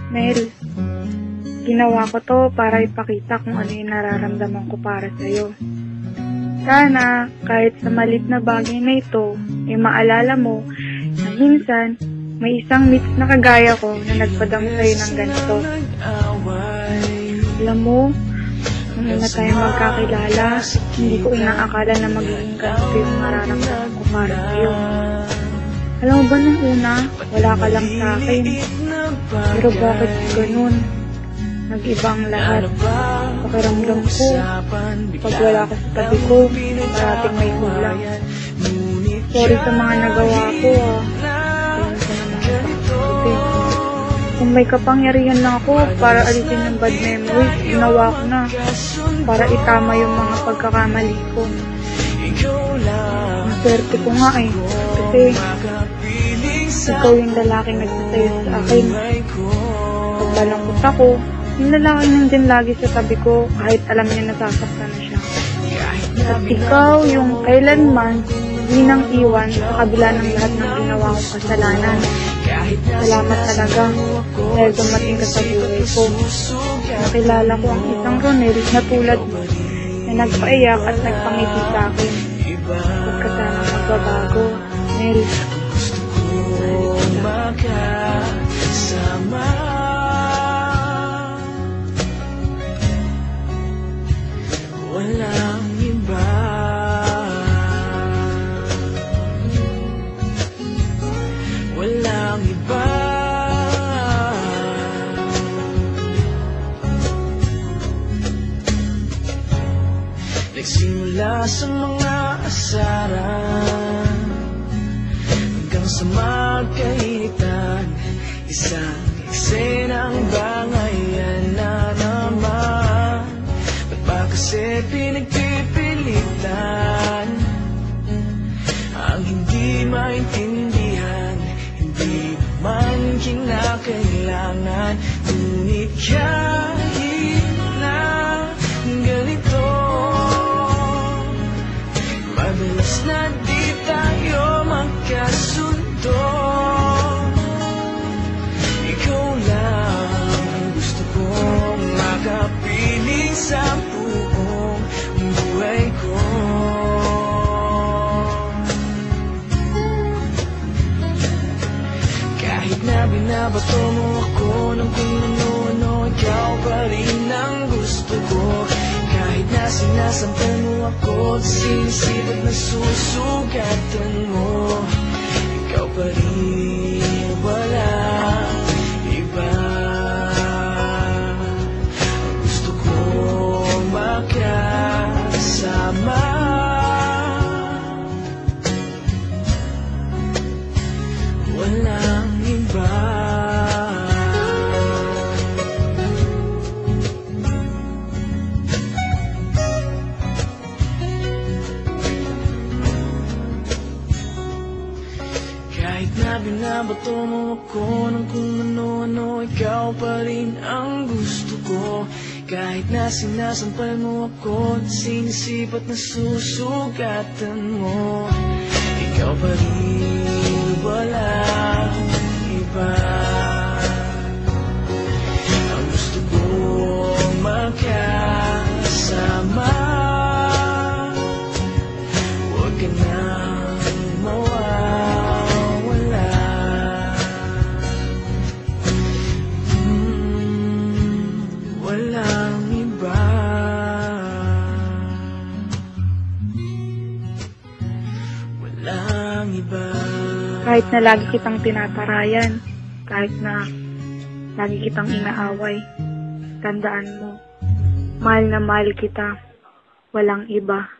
Mel, ginawa ko to para ipakita kung ano yung nararamdaman ko para sa'yo. Sana, kahit sa malit na bagay na ito, ay maalala mo na minsan, may isang mix na kagaya ko na nagpadang sa'yo ng ganito. Alam mo, nung una tayo magkakilala, hindi ko inaakala na magiging ganito yung nararamdaman ko para sa'yo. Alam mo ba nung una, wala ka lang sa akin. Pero bakit ganun? Nag-ibang lahat. Pakiramdam ko, pag wala ka sa tabi ko, parating may kulang. Sorry sa mga nagawa ko, Ayun ko na mga pagkakuti. Kung may kapangyarihan lang ako para alisin yung bad memories, ginawa ko na para itama yung mga pagkakamali ko. Maswerte ko nga kasi ikaw yung lalaking nagsasayo sa akin. Pag malungkot ako, yung lalaki nandyan lagi sa tabi ko kahit alam niya nasasaktan na siya. At ikaw yung kailanman hindi nang iwan sa kabila ng lahat ng ginawa kong kasalanan. Salamat talaga dahil dumating ka sa buhay ko. Nakilala ko ang isang Ronel na tulad mo na nagpaiyak at nagpangiti sa akin. Huwag ka sana magbabago, Mel. Walang iba, walang iba. Nagsimula sa mga asaran hanggang sa magkainitan, isang eksenang bangayan na naman. Ba't ba kasi pinagpipilitan ang hindi maintindihan? Hindi naman kinakailangan, ngunit kahit na ganito, madalas na di tayo magkasundo. Ikaw lang ang gusto kong makapiling sa buong buhay ko. Kahit na binabato mo ako ng kung ano-ano, ikaw pa rin ang gusto ko. Kahit na sinasampal mo ako, sinisipag na susugatan mo, ikaw pa rin, walang iba. Ang gusto kong makasama, walang iba. Kahit na binabato mo ako ng kung ano-ano, ikaw pa rin ang gusto ko. Kahit na sinasampal mo ako, sinisipat na susugatan mo, ikaw pa rin, walang iba. Ang gusto kong makasama, huwag ka nang mawawala. Walang iba, walang iba. Kahit na lagi kitang tinatarayan, kahit na lagi kitang inaaway, tandaan mo, mahal na mahal kita, walang iba.